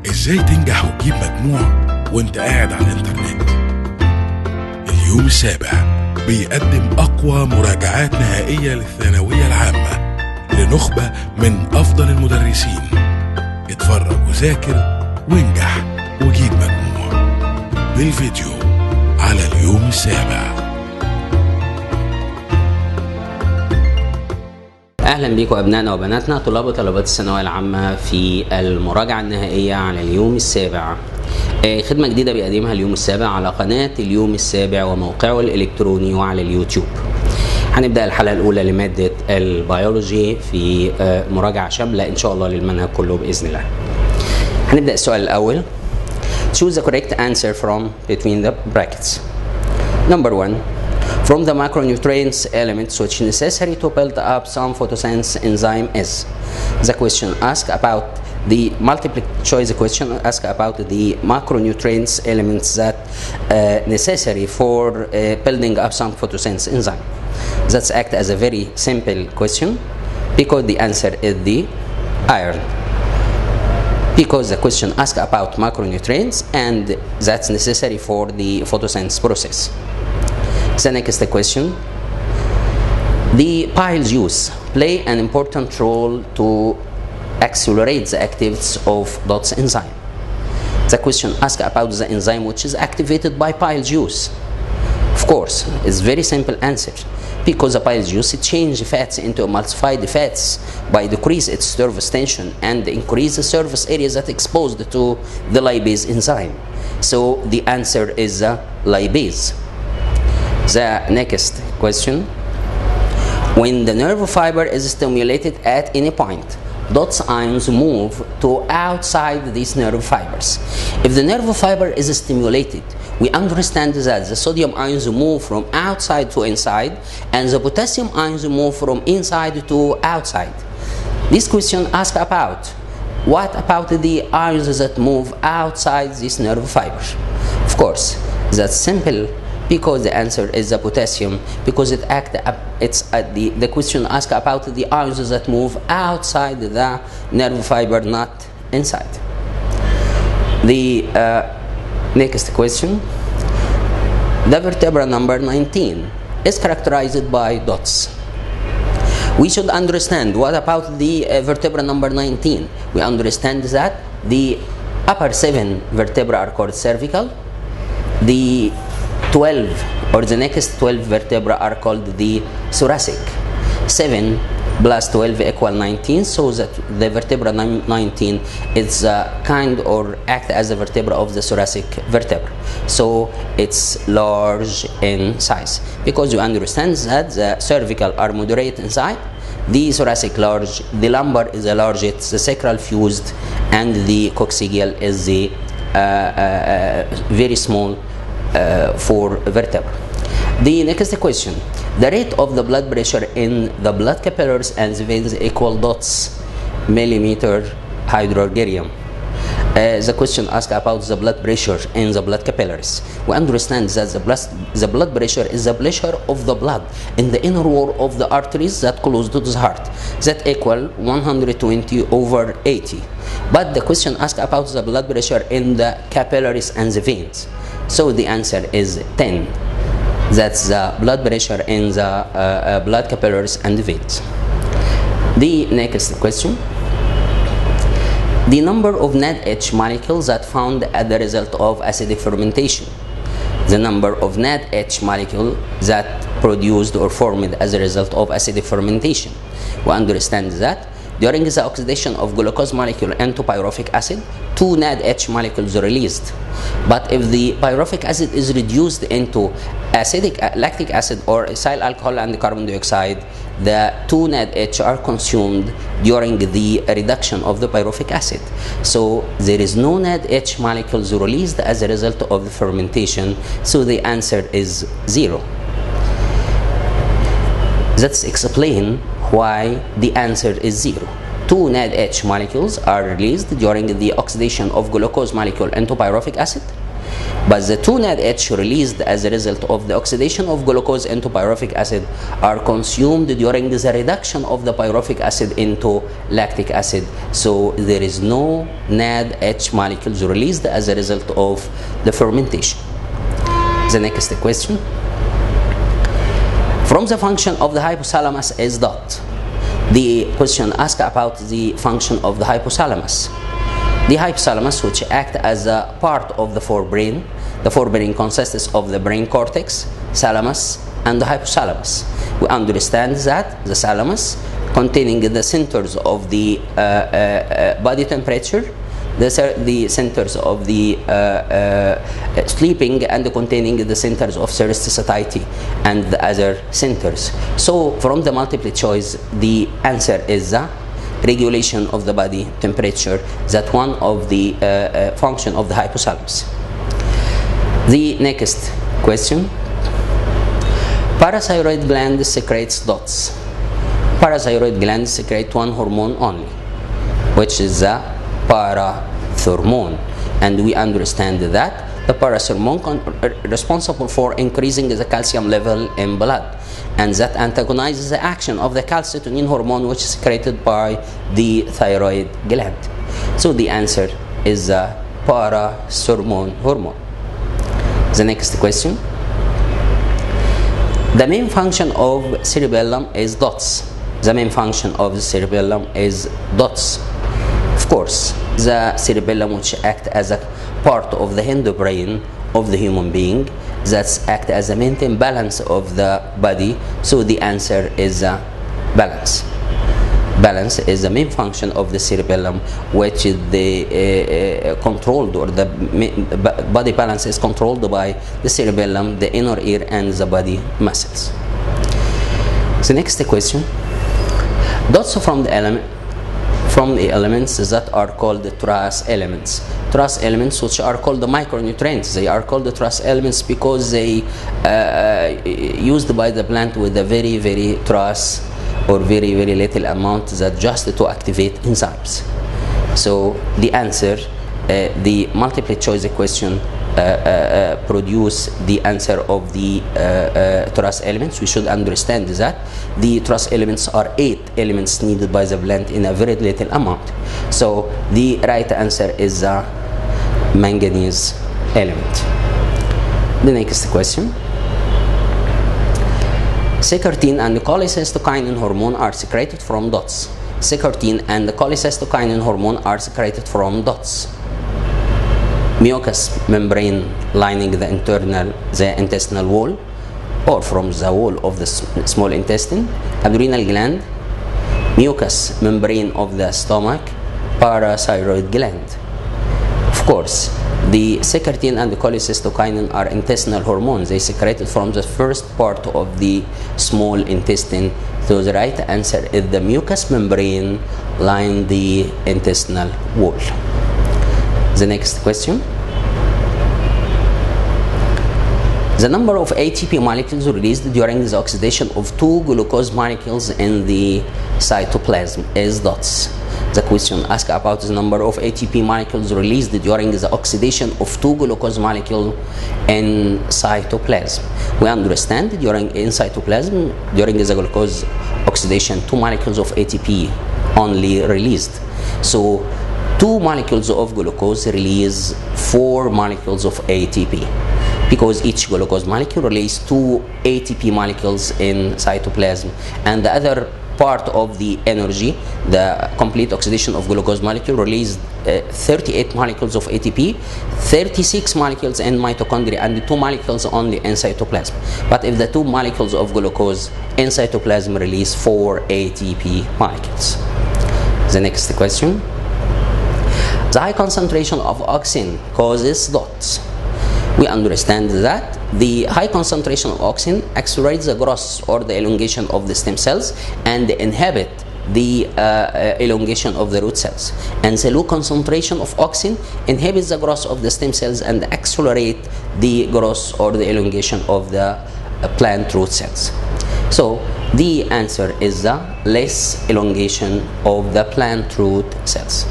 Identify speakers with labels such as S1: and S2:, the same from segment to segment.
S1: ازاي تنجح وتجيب مجموع وانت قاعد على الانترنت؟ اليوم السابع بيقدم اقوى مراجعات نهائية للثانوية العامة لنخبة من افضل المدرسين. اتفرج وذاكر وانجح وجيب مجموع بالفيديو على اليوم السابع.
S2: اهلا بيكم ابنائنا وبناتنا طلاب وطالبات الثانويه العامه في المراجعه النهائيه على اليوم السابع. خدمه جديده بيقدمها اليوم السابع على قناه اليوم السابع وموقعه الالكتروني وعلى اليوتيوب. هنبدا الحلقه الاولى لماده البيولوجي في مراجعه شامله ان شاء الله للمنهج كله باذن الله. هنبدا السؤال الاول. Choose the correct answer from between the brackets. Number 1. From the macronutrients elements which necessary to build up some photosynthesis enzyme is. The question asked about the multiple choice question asked about the macronutrients elements that necessary for building up some photosynthesis enzyme. That's act as a very simple question because the answer is the iron. Because the question asked about macronutrients and that's necessary for the photosynthesis process. The next question. The bile juice play an important role to accelerate the activities of DOTS enzyme. The question asked about the enzyme which is activated by bile juice. Of course, it's very simple answer. Because the bile juice change fats into emulsified fats by decrease its surface tension and increase the surface area that exposed to the lipase enzyme. So the answer is the lipase. The next question. When the nerve fiber is stimulated at any point, DOTS ions move to outside these nerve fibers. If the nerve fiber is stimulated, we understand that the sodium ions move from outside to inside and the potassium ions move from inside to outside. This question asks about what about the ions that move outside this nerve fiber? Of course, that's simple because the answer is the potassium because the question asks about the ions that move outside the nerve fiber, not inside. The next question. The vertebra number 19 is characterized by dots. We should understand what about the vertebra number 19. We understand that the upper 7 vertebrae are called cervical. The 12 or the next 12 vertebrae are called the thoracic. 7 plus 12 equal 19, so that the vertebra 19 is kind or act as a vertebra of the thoracic vertebra. So it's large in size because you understand that the cervical are moderate in size, the thoracic large, the lumbar is the largest, the sacral fused, and the coccygeal is the very small for vertebra. The next question. The rate of the blood pressure in the blood capillaries and the veins equal dots millimeter hydrogerium. The question asked about the blood pressure in the blood capillaries. We understand that the blood pressure is the pressure of the blood in the inner wall of the arteries that close to the heart. That equal 120/80. But the question asked about the blood pressure in the capillaries and the veins. So the answer is 10. That's the blood pressure in the blood capillaries and the veins. The next question. The number of NADH molecules that found as the result of acidic fermentation. The number of NADH molecules that produced or formed as a result of acidic fermentation. We understand that during the oxidation of glucose molecule into pyruvic acid, 2 NADH molecules are released. But if the pyruvic acid is reduced into acidic lactic acid or ethyl alcohol and carbon dioxide, the 2 NADH are consumed during the reduction of the pyruvic acid. So there is no NADH molecules released as a result of the fermentation. So the answer is 0. Let's explain why the answer is 0. 2 NADH molecules are released during the oxidation of glucose molecule into pyruvic acid, but the 2 NADH released as a result of the oxidation of glucose into pyruvic acid are consumed during the reduction of the pyruvic acid into lactic acid. So there is no NADH molecules released as a result of the fermentation. The next question. From the function of the hypothalamus is dot. The question asks about the function of the hypothalamus. The hypothalamus, which act as a part of the forebrain. The forebrain consists of the brain cortex, thalamus, and the hypothalamus. We understand that the thalamus, containing the centers of the body temperature, the centers of the sleeping, and containing the centers of thirst satiety and the other centers. So from the multiple choice, the answer is the regulation of the body temperature, that one of the function of the hypothalamus. The next question. Parathyroid gland secretes dots. Parathyroid gland secrete one hormone only, which is the parathormone, and we understand that the parathormone responsible for increasing the calcium level in blood, and that antagonizes the action of the calcitonin hormone, which is secreted by the thyroid gland. So the answer is the parathormone hormone. The next question. The main function of cerebellum is dots. The main function of the cerebellum is dots. Of course, the cerebellum, which act as a part of the hindbrain of the human being, that act as a maintain balance of the body. So the answer is balance. Balance is the main function of the cerebellum, which is the controlled, or the body balance is controlled by the cerebellum, the inner ear, and the body muscles. The next question. Dots from the elements that are called the trace elements. Trace elements, which are called the micronutrients. They are called the trace elements because they used by the plant with a very, very trace, or very, very little amount, that just to activate enzymes. So the answer, the multiple choice question produce the answer of the trace elements. We should understand that the trace elements are 8 elements needed by the plant in a very little amount. So the right answer is the manganese element. The next question. Secretin and cholecystokinin hormone are secreted from dots. Secretin and cholecystokinin hormone are secreted from dots. Mucous membrane lining the intestinal wall, or from the wall of the small intestine, adrenal gland, mucous membrane of the stomach, parathyroid gland. Of course, the secretin and the cholecystokinin are intestinal hormones. They secreted from the first part of the small intestine. So the right answer is the mucous membrane lining the intestinal wall. The next question. The number of ATP molecules released during the oxidation of 2 glucose molecules in the cytoplasm is dots. The question asks about the number of ATP molecules released during the oxidation of 2 glucose molecules in cytoplasm. We understand in cytoplasm, during the glucose oxidation, 2 molecules of ATP only released. So 2 molecules of glucose release 4 molecules of ATP, because each glucose molecule releases 2 ATP molecules in cytoplasm, and the other part of the energy, the complete oxidation of glucose molecule, released 38 molecules of ATP, 36 molecules in mitochondria, and 2 molecules only in cytoplasm. But if the 2 molecules of glucose in cytoplasm release 4 ATP molecules. The next question. The high concentration of auxin causes dots. We understand that the high concentration of auxin accelerates the growth or the elongation of the stem cells and inhibit the elongation of the root cells. And the low concentration of auxin inhibits the growth of the stem cells and accelerate the growth or the elongation of the plant root cells. So the answer is the less elongation of the plant root cells.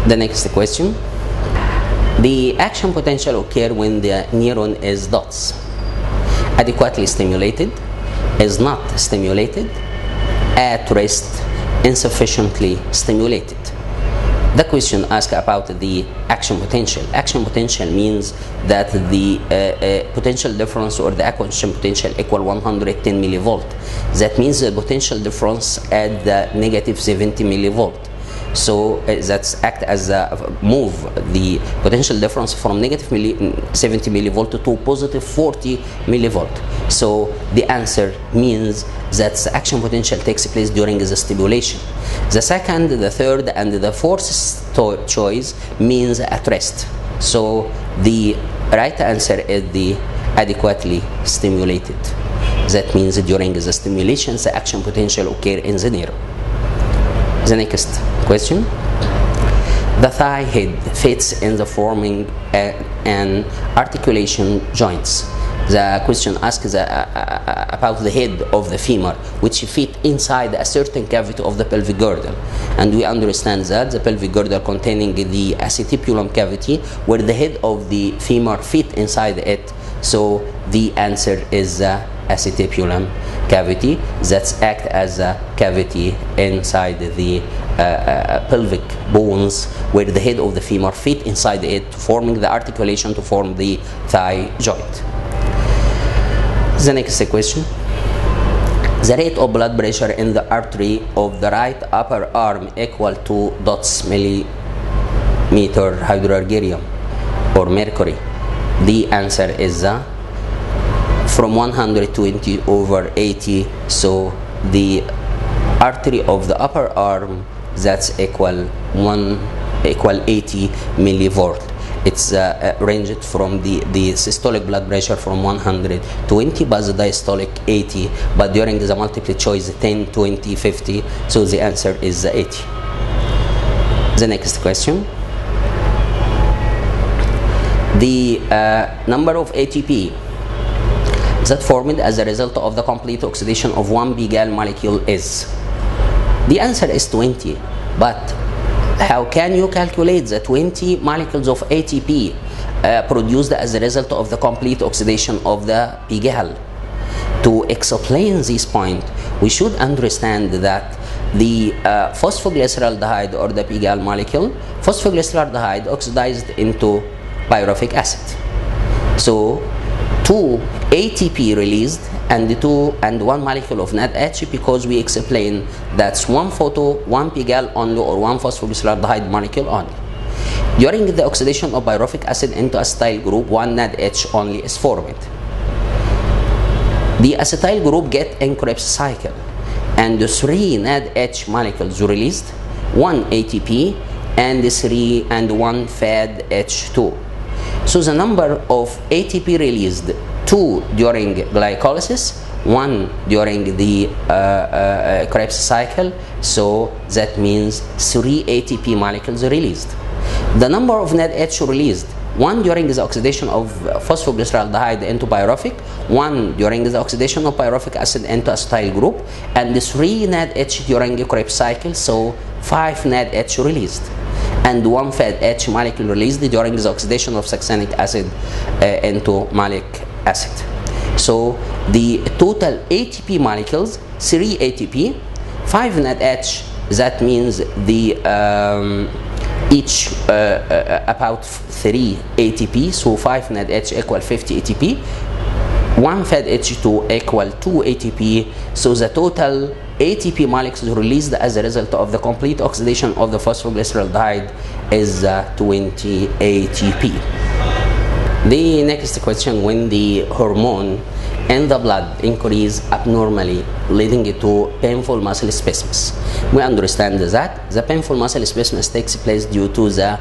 S2: The next question. The action potential occurs when the neuron is dots, adequately stimulated, is not stimulated, at rest, insufficiently stimulated. The question asks about the action potential. Action potential means that the potential difference or the action potential equal 110 millivolt. That means the potential difference at the negative 70 millivolt. So that's act as a move the potential difference from negative 70 millivolt to positive 40 millivolt. So the answer means that the action potential takes place during the stimulation. The second, the third, and the fourth choice means at rest. So the right answer is the adequately stimulated. That means during the stimulation the action potential occurs in the neuron. The next question. The thigh head fits in the forming an articulation joints. The question asks about the head of the femur, which fit inside a certain cavity of the pelvic girdle. And we understand that the pelvic girdle containing the acetabulum cavity, where the head of the femur fit inside it. So the answer is the acetabulum cavity that act as a cavity inside the pelvic bones, where the head of the femur fit inside it, forming the articulation to form the thigh joint. The next question. The rate of blood pressure in the artery of the right upper arm equal to dots millimeter hydrogerium or mercury. The answer is from 120 over 80. So the artery of the upper arm that's equal 80 millivolt. It's ranged from the systolic blood pressure from 120, but the diastolic 80. But during the multiple choice 10, 20, 50. So the answer is 80. The next question. The number of ATP that formed as a result of the complete oxidation of one Pigal molecule is? The answer is 20. But how can you calculate the 20 molecules of ATP produced as a result of the complete oxidation of the Pigal? To explain this point, we should understand that the phosphoglyceraldehyde or the Pigal molecule, phosphoglyceraldehyde oxidized into pyruvic acid. So 2 ATP released and one molecule of NADH, because we explain that's one Pigal only or one phosphoglyceraldehyde molecule only. During the oxidation of pyruvic acid into acetyl group, one NADH only is formed. The acetyl group get in Krebs cycle, and the 3 NADH molecules released, 1 ATP and 3 and 1 FADH2. So the number of ATP released, 2 during glycolysis, 1 during the Krebs cycle. So that means 3 ATP molecules released. The number of NADH released, 1 during the oxidation of phosphoglyceraldehyde into pyruvic, 1 during the oxidation of pyruvic acid into acetyl group, and 3 NADH during the Krebs cycle. So 5 NADH released, and 1 FADH molecule released during the oxidation of succinic acid into malic acid. So the total ATP molecules, 3 ATP, 5 NADH. That means the each about 3 ATP. So 5 NADH equal 50 ATP, 1 FADH2 equal 2 ATP. So the total ATP molecules released as a result of the complete oxidation of the phosphoglyceraldehyde is 20 ATP. The next question. When the hormone in the blood increase abnormally, leading to painful muscle spasms, we understand that the painful muscle spasms takes place due to the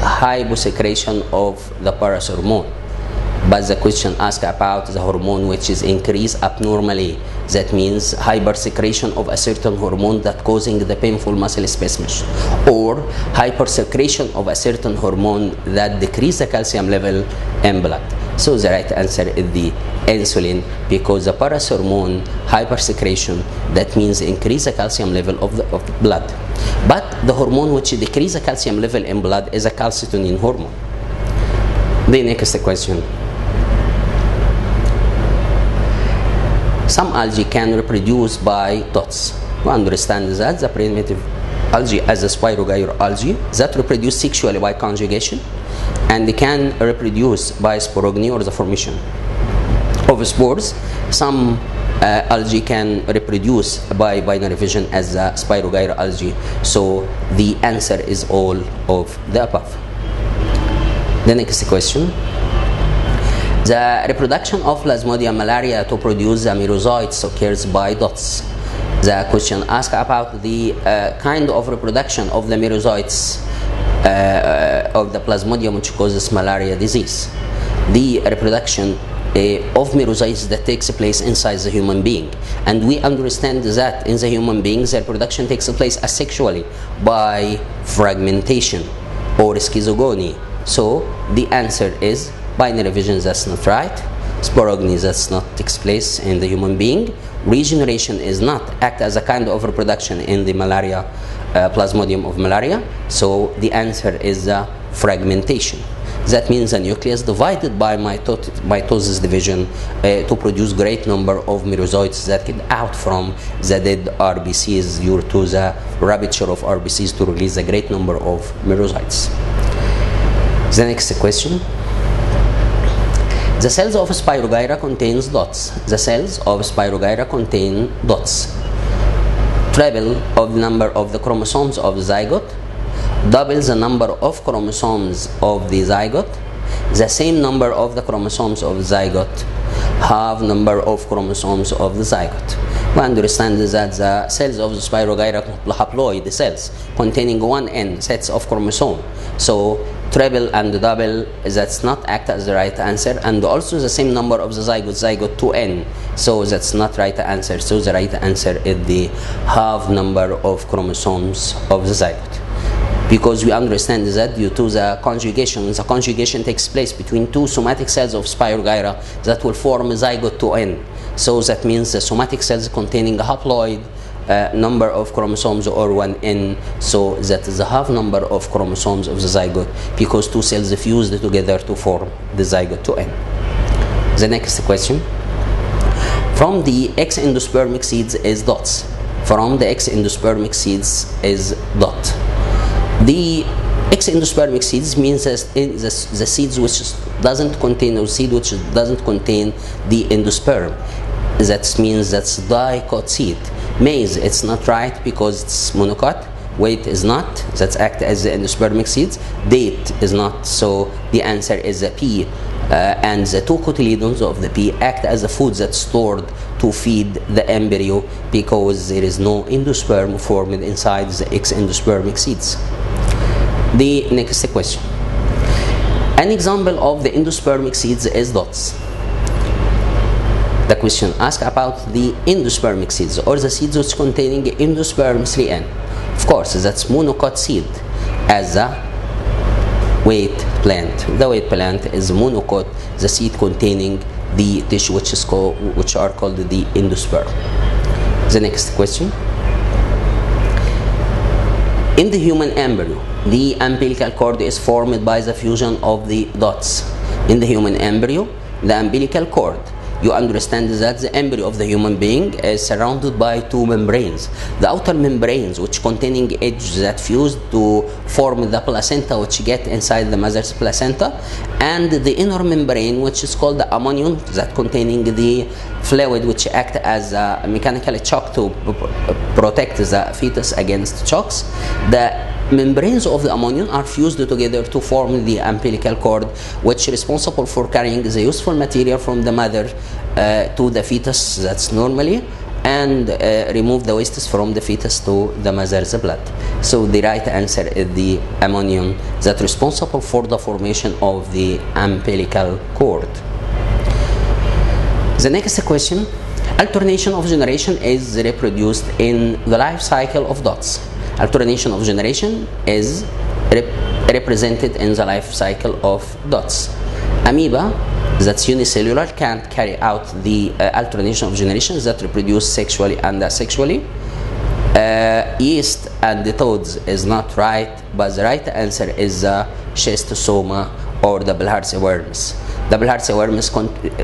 S2: hyposecretion of the paras hormone. But the question asks about the hormone which is increased abnormally. That means hypersecretion of a certain hormone that causing the painful muscle spasms, or hypersecretion of a certain hormone that decrease the calcium level in blood. So the right answer is the insulin, because the paras hormone hypersecretion, that means increase the calcium level of the blood. But the hormone which decrease the calcium level in blood is a calcitonin hormone. The next question. Some algae can reproduce by dots. We understand that the primitive algae as the spirogyre algae that reproduce sexually by conjugation, and they can reproduce by sporogeny or the formation of spores. Some algae can reproduce by binary fission as the spirogyre algae. So the answer is all of the above. The next question. The reproduction of Plasmodium malaria to produce the merozoites occurs by dots. The question asks about the kind of reproduction of the merozoites of the Plasmodium which causes malaria disease. The reproduction of merozoites that takes place inside the human being, and we understand that in the human beings the reproduction takes place asexually by fragmentation or schizogony. So the answer is binary fission, that's not right. Sporogeny, that's not takes place in the human being. Regeneration is not act as a kind of reproduction in the malaria, Plasmodium of malaria. So the answer is fragmentation. That means the nucleus divided by mitosis division to produce great number of merozoites that get out from the dead RBCs due to the rupture of RBCs to release a great number of merozoites. The next question. The cells of spirogyra contains dots. The cells of spirogyra contain dots. Treble of the number of the chromosomes of the zygote, doubles the number of chromosomes of the zygote, the same number of the chromosomes of the zygote, half number of chromosomes of the zygote. We understand that the cells of the spirogyra haploid cells containing 1n sets of chromosome. So treble and double, that's not act as the right answer, and also the same number of the zygote 2n, so that's not right answer. So the right answer is the half number of chromosomes of the zygote, because we understand that due to the conjugation takes place between two somatic cells of spirogyra that will form zygote 2n. So that means the somatic cells containing a haploid number of chromosomes or 1n, so that is the half number of chromosomes of the zygote, because two cells fused together to form the zygote 2n. The next question. From the X endospermic seeds is dots. From the X endospermic seeds is dot. The X endospermic seeds means the seeds which doesn't contain, or seed which doesn't contain the endosperm. That means that's dicot seed. Maize, it's not right because it's monocot. Wheat is not, that's act as the endospermic seeds. Date is not, so the answer is the pea. And the two cotyledons of the pea act as the food that's stored to feed the embryo, because there is no endosperm formed inside the X endospermic seeds. The next question. An example of the endospermic seeds is dots. The question asks about the endospermic seeds, or the seeds which containing endosperm 3n. Of course, that's monocot seed as a wheat plant. The wheat plant is monocot, the seed containing the tissue which are called the endosperm. The next question. In the human embryo, the umbilical cord is formed by the fusion of the dots. In the human embryo, the umbilical cord, you understand that the embryo of the human being is surrounded by two membranes. The outer membranes, which containing edges that fuse to form the placenta, which get inside the mother's placenta, and the inner membrane, which is called the amnion, that containing the fluid which act as a mechanical shock to protect the fetus against shocks. The membranes of the amnion are fused together to form the umbilical cord, which is responsible for carrying the useful material from the mother to the fetus, that's normally, and remove the wastes from the fetus to the mother's blood. So the right answer is the amnion, that's responsible for the formation of the umbilical cord. The next question. Alternation of generation is reproduced in the life cycle of dots. Alternation of generation is represented in the life cycle of dots. Amoeba that's unicellular, can't carry out the alternation of generations that reproduce sexually and asexually. Yeast and the toads is not right, but the right answer is the schistosoma or the bilharzia worms. The bilharzia worms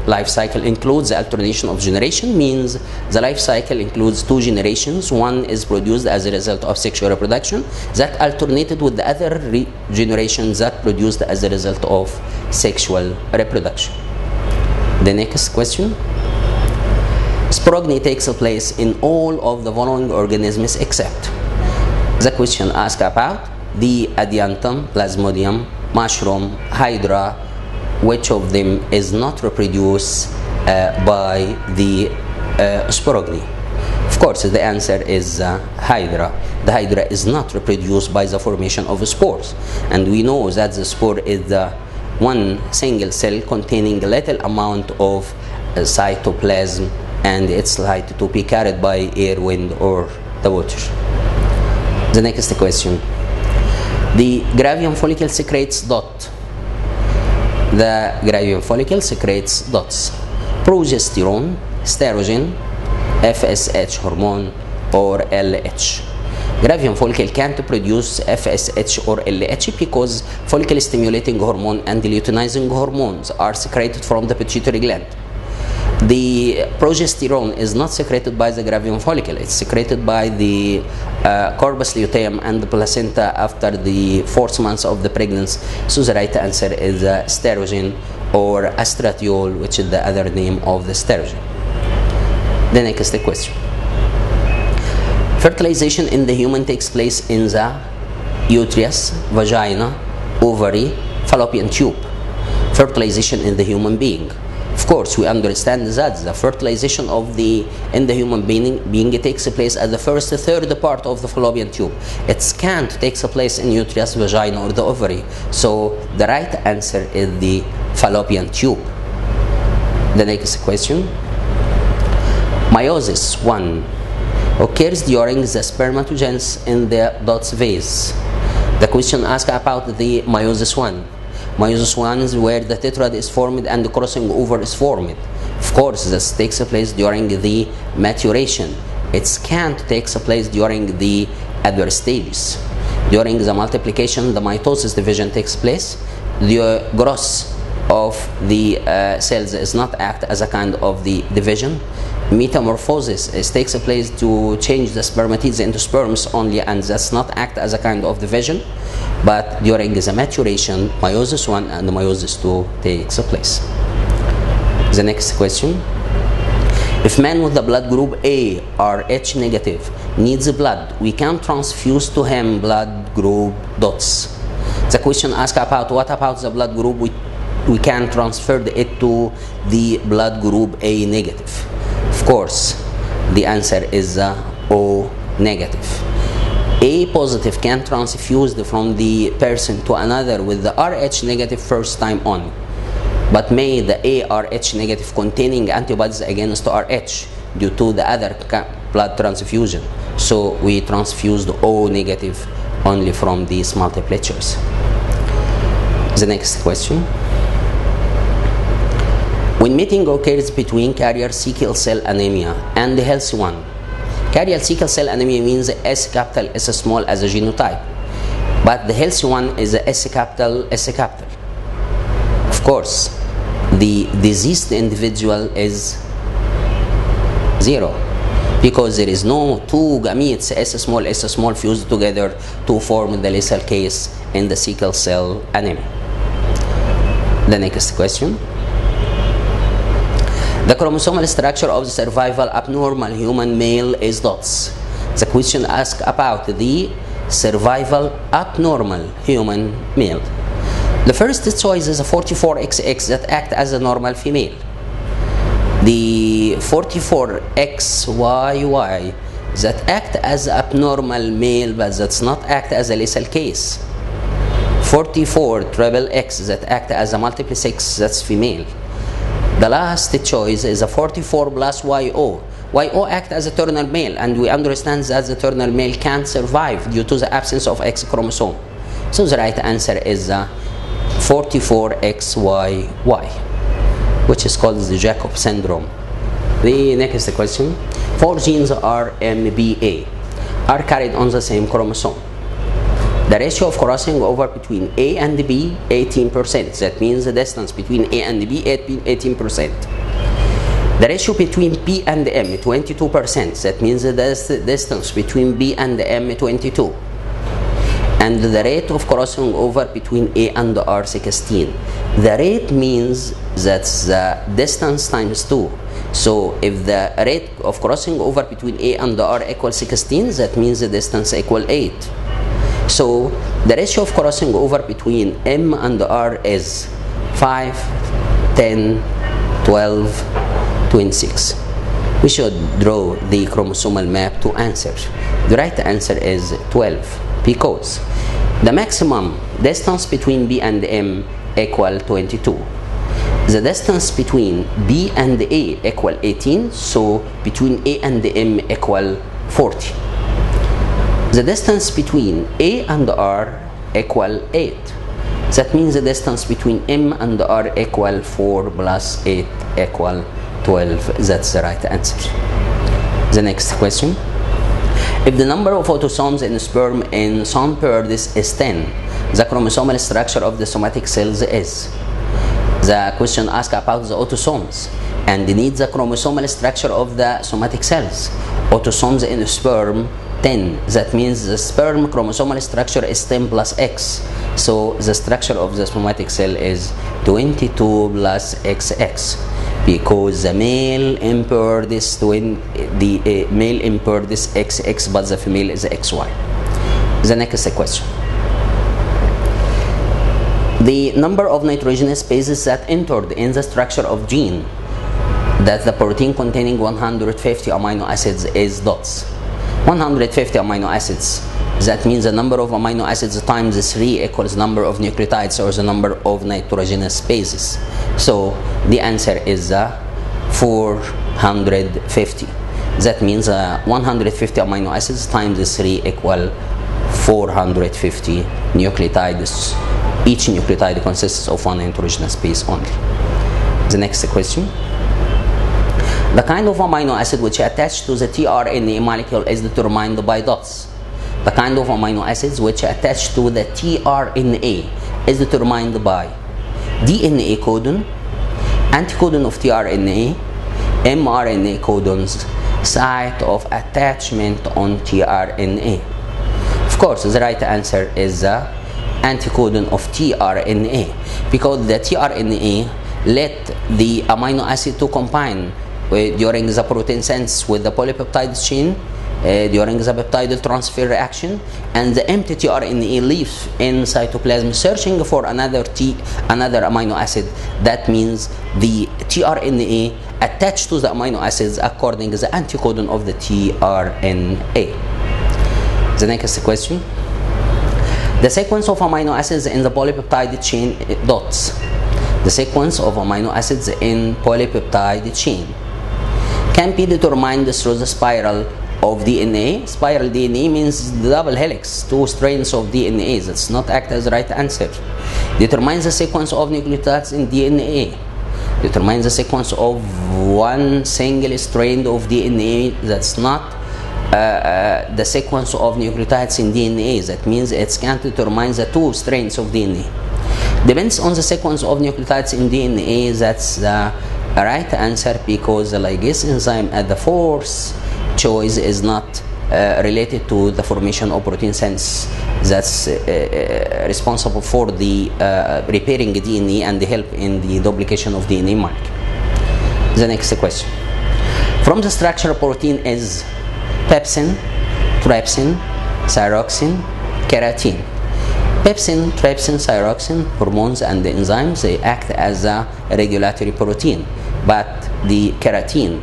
S2: life cycle includes the alternation of generation, means the life cycle includes two generations. One is produced as a result of sexual reproduction that alternated with the other generations that produced as a result of sexual reproduction. The next question. Sporogeny takes place in all of the following organisms except. The question asks about the adiantum, plasmodium, mushroom, hydra. Which of them is not reproduced by the sporogeny? Of course, the answer is hydra. The hydra is not reproduced by the formation of spores, and we know that the spore is the one single cell containing a little amount of cytoplasm, and it's likely to be carried by air, wind, or the water. The next question. The gravium follicle secretes dot. The gravium follicle secretes dots: progesterone, estrogen, FSH hormone, or LH. Gravium follicle can't produce FSH or LH because follicle stimulating hormone and luteinizing hormones are secreted from the pituitary gland. The progesterone is not secreted by the gravium follicle, it's secreted by the corpus luteum and the placenta after the 4th month of the pregnancy. So the right answer is estrogen or estradiol, which is the other name of the estrogen. The next question. Fertilization in the human takes place in the uterus, vagina, ovary, fallopian tube. Fertilization in the human being. Of course, we understand that the fertilization in the human being takes place at the first third part of the fallopian tube. It can't take place in uterus, vagina, or the ovary. So the right answer is the fallopian tube. The next question. Meiosis 1 occurs during the spermatogenesis in the dot's vase. The question asks about the meiosis 1. Meiosis 1 is where the tetrad is formed and the crossing over is formed. Of course, this takes place during the maturation. It can't take place during the other stages. During the multiplication, the mitosis division takes place. The growth of the cells is not act as a kind of the division. Metamorphosis takes place to change the spermatids into sperms only, and that's not act as a kind of division. But during the maturation, meiosis 1 and meiosis 2 takes place. The next question. If man with the blood group A, Rh negative, needs blood, we can transfuse to him blood group dots. The question asks about what about the blood group we can transfer it to the blood group A negative. Of course, the answer is O negative. A positive can transfuse from the person to another with the Rh negative first time on, but may the ARH negative containing antibodies against Rh due to the other blood transfusion. So we transfused O negative only from these multiplicatures. The next question. When mating occurs between carrier sickle cell anemia and the healthy one, carrier sickle cell anemia means S capital S small as a genotype, but the healthy one is a S capital S capital. Of course, the diseased individual is 0 because there is no two gametes S small fused together to form the lethal case in the sickle cell anemia. The next question. The chromosomal structure of the survival abnormal human male is dots. The question asks about the survival abnormal human male. The first choice is a 44XX that act as a normal female. The 44XYY that act as abnormal male but that's not act as a lethal case. 44XX that act as a multiple sex, that's female. The last choice is a 44 plus YO. YO act as a terminal male, and we understand that the terminal male can't survive due to the absence of X chromosome. So the right answer is 44XYY. which is called the Jacob syndrome. The next question. 4 genes RMBA are carried on the same chromosome. The ratio of crossing over between A and B, 18%. That means the distance between A and B, 18%. The ratio between P and M, 22%. That means the distance between B and M, 22. And the rate of crossing over between A and R, 16. The rate means that's the distance times 2. So if the rate of crossing over between A and R equals 16, that means the distance equals 8. So the ratio of crossing over between M and R is 5, 10, 12, 26. We should draw the chromosomal map to answer. The right answer is 12, because the maximum distance between B and M equal 22. The distance between B and A equal 18, so between A and M equal 40. The distance between A and R equal 8. That means the distance between M and R equal 4 plus 8 equal 12. That's the right answer. The next question. If the number of autosomes in sperm in some birds is 10, the chromosomal structure of the somatic cells is. The question asks about the autosomes and needs the chromosomal structure of the somatic cells. Autosomes in sperm 10. That means the sperm chromosomal structure is 10 plus X. So the structure of the somatic cell is 22 plus XX, because the male impaired is male impaired is XX, but the female is XY. The next question. The number of nitrogenous bases that entered in the structure of gene that the protein containing 150 amino acids is dots. 150 amino acids, that means the number of amino acids times 3 equals number of nucleotides, or the number of nitrogenous bases. So the answer is 450. That means 150 amino acids times 3 equal 450 nucleotides. Each nucleotide consists of one nitrogenous base only. The next question. The kind of amino acid which attached to the tRNA molecule is determined by dots. The kind of amino acids which attach to the tRNA is determined by DNA codon, anticodon of tRNA, mRNA codons, site of attachment on tRNA. Of course, the right answer is the anticodon of tRNA, because the tRNA let the amino acid to combine during the protein synthesis with the polypeptide chain during the peptide transfer reaction, and the empty tRNA leaves in cytoplasm searching for another amino acid. That means the tRNA attached to the amino acids according to the anticodon of the tRNA. The next question. The sequence of amino acids in the polypeptide chain dots. The sequence of amino acids in polypeptide chain can be determined through the spiral of DNA. Spiral DNA means the double helix, 2 strands of DNA. That's not act as the right answer. Determines the sequence of nucleotides in DNA. Determines the sequence of one single strand of DNA. That's not the sequence of nucleotides in DNA. That means it can't determine the 2 strands of DNA. Depends on the sequence of nucleotides in DNA. That's the right answer, because the ligase enzyme at the fourth choice is not related to the formation of protein synthesis. That's responsible for the repairing DNA and the help in the duplication of DNA molecule. The next question. From the structure of protein is pepsin, trypsin, thyroxine, keratin. Pepsin, trypsin, thyroxine, hormones and the enzymes, they act as a regulatory protein. But the keratin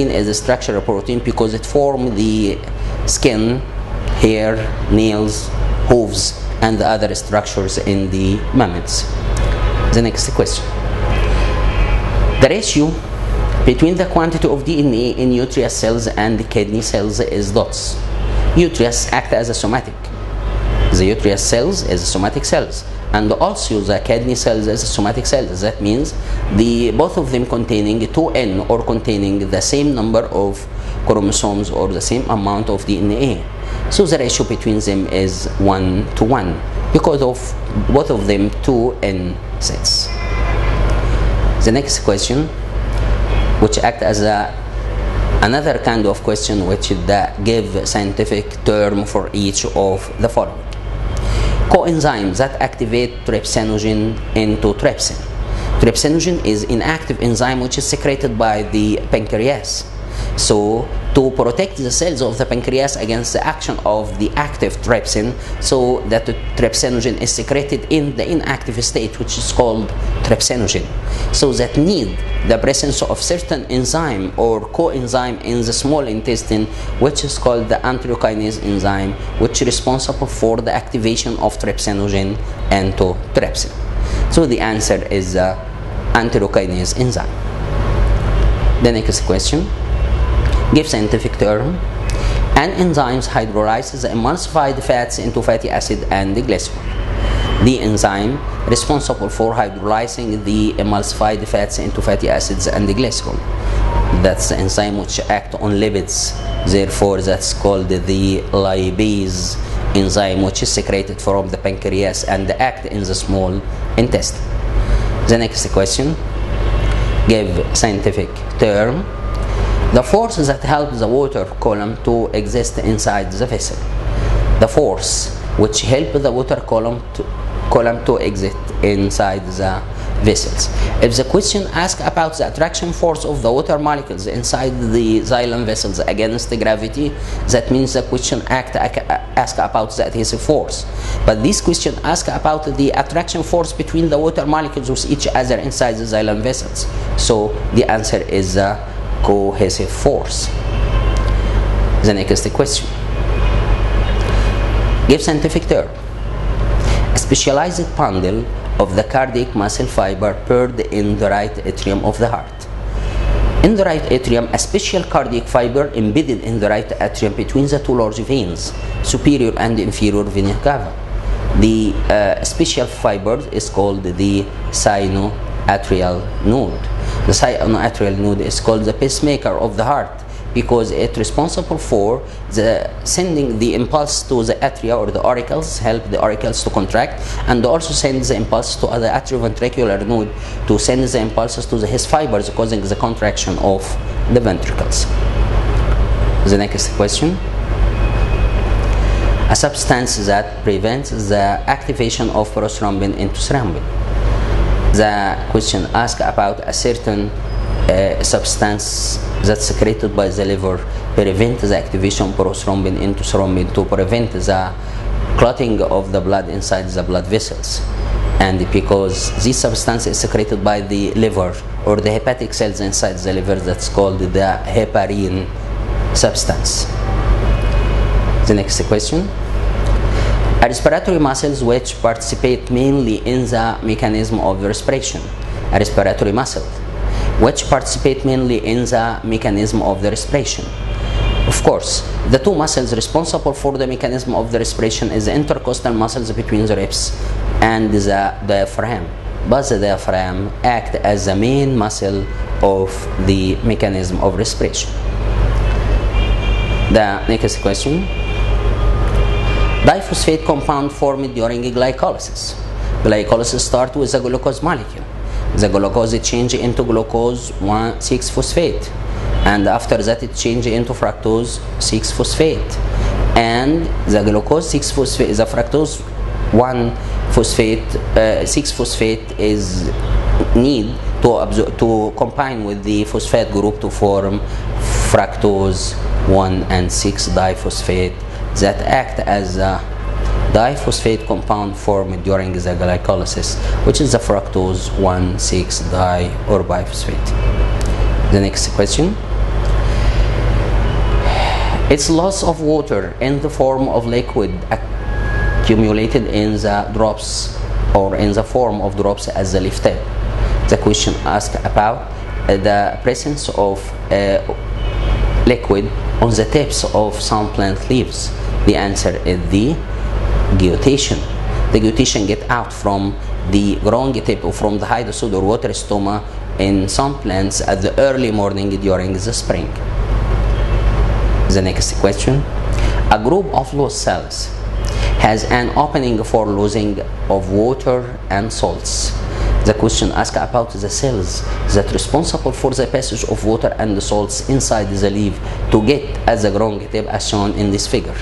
S2: is a structural protein because it forms the skin, hair, nails, hooves, and the other structures in the mammals. The next question. The ratio between the quantity of DNA in uterus cells and kidney cells is dots. Uterus acts as a somatic. The uterus cells is somatic cells, and also the kidney cells is somatic cells. That means both of them containing 2N or containing the same number of chromosomes or the same amount of DNA. So the ratio between them is 1:1 because of both of them 2N sets. The next question, which act as another kind of question, which give scientific term for each of the following. Coenzymes that activate trypsinogen into trypsin. Trypsinogen is inactive enzyme which is secreted by the pancreas. So to protect the cells of the pancreas against the action of the active trypsin, so that the trypsinogen is secreted in the inactive state, which is called trypsinogen. So that need the presence of certain enzyme or coenzyme in the small intestine, which is called the enterokinase enzyme, which is responsible for the activation of trypsinogen into trypsin. So the answer is the enterokinase enzyme. The next question. Give scientific term. An enzyme hydrolyzes the emulsified fats into fatty acid and glycerol. The enzyme responsible for hydrolyzing the emulsified fats into fatty acids and glycerol. That's the enzyme which act on lipids. Therefore, that's called the lipase enzyme, which is secreted from the pancreas and act in the small intestine. The next question. Give scientific term. The force that helps the water column to exist inside the vessel. The force which helps the water column to exist inside the vessels. If the question asks about the attraction force of the water molecules inside the xylem vessels against the gravity, that means the question ask about the adhesive force. But this question asks about the attraction force between the water molecules with each other inside the xylem vessels. So the answer is the cohesive force. The next question. Give scientific term. A specialized bundle of the cardiac muscle fiber paired in the right atrium of the heart. In the right atrium, a special cardiac fiber embedded in the right atrium between the two large veins, superior and inferior vena cava. The special fiber is called the sinoatrial node. The sinoatrial node is called the pacemaker of the heart because it's responsible for sending the impulse to the atria or the auricles, help the auricles to contract, and also sends the impulse to the atrioventricular node to send the impulses to his fibers, causing the contraction of the ventricles. The next question. A substance that prevents the activation of prostaglandin into thrombin. The question asks about a certain substance that's secreted by the liver prevent the activation of prostaglandin into thrombin to prevent the clotting of the blood inside the blood vessels. And because this substance is secreted by the liver or the hepatic cells inside the liver, that's called the heparin substance. The next question. Respiratory muscles which participate mainly in the mechanism of respiration. A respiratory muscle which participate mainly in the mechanism of the respiration. Of course, the two muscles responsible for the mechanism of the respiration is the intercostal muscles between the ribs and the diaphragm. But the diaphragm act as the main muscle of the mechanism of respiration. The next question. Diphosphate compound formed during glycolysis. Glycolysis starts with the glucose molecule. The glucose change into glucose 1,6-phosphate, and after that it change into fructose 6-phosphate, and the glucose 6-phosphate, the fructose 1-phosphate 6-phosphate is need to combine with the phosphate group to form fructose 1 and 6 diphosphate that act as a diphosphate compound formed during the glycolysis, which is the fructose 1,6-di or biphosphate. The next question. It's loss of water in the form of liquid accumulated in the drops or in the form of drops as the leaf tip. The question asked about the presence of liquid on the tips of some plant leaves. The answer is the Guytation. The guytation get out from the growing tip or from the hydrosol or water stoma in some plants at the early morning during the spring. The next question. A group of lost cells has an opening for losing of water and salts. The question asks about the cells that are responsible for the passage of water and the salts inside the leaf to get at the growing tip as shown in this figure.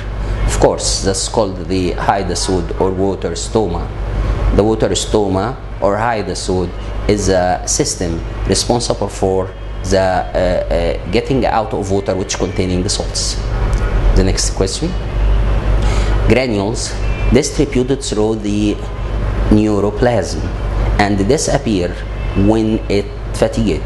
S2: Of course, that's called the hydrosol or water stoma. The water stoma or hydrosol is a system responsible for the getting out of water which containing the salts. The next question. Granules distributed through the neuroplasm and disappear when it fatigued.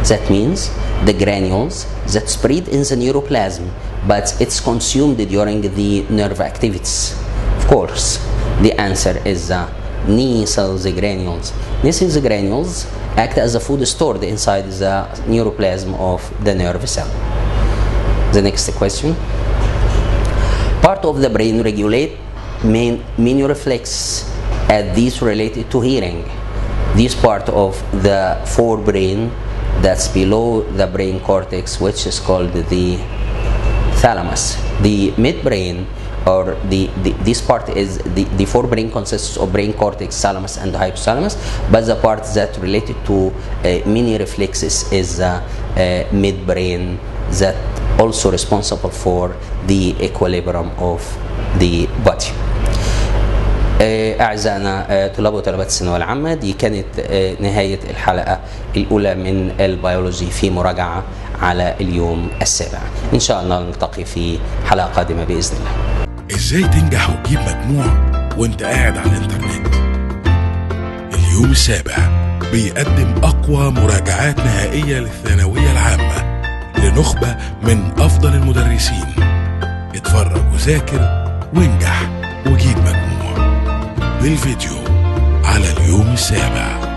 S2: That means the granules that spread in the neuroplasm but it's consumed during the nerve activities. Of course, the answer is the knee cells granules. Knee cells granules act as a food stored inside the neuroplasm of the nerve cell. The next question. Part of the brain regulate many reflexes as these related to hearing. This part of the forebrain that's below the brain cortex, which is called the thalamus. The midbrain or this part is the forebrain consists of brain cortex, thalamus and hypothalamus, but the part that related to many reflexes is the midbrain that also responsible for the equilibrium of the body. أعزائنا طلاب وطالبات الثانوية العامة، دي كانت نهاية الحلقة الأولى من البيولوجي في مراجعة على اليوم السابع. إن شاء الله نلتقي في حلقة قادمة بإذن الله.
S1: إزاي تنجح وتجيب مجموع وانت قاعد على الإنترنت؟ اليوم السابع بيقدم أقوى مراجعات نهائية للثانوية العامة لنخبة من أفضل المدرسين. اتفرج وذاكر وانجح وجيب مجموع بالفيديو على اليوم السابع.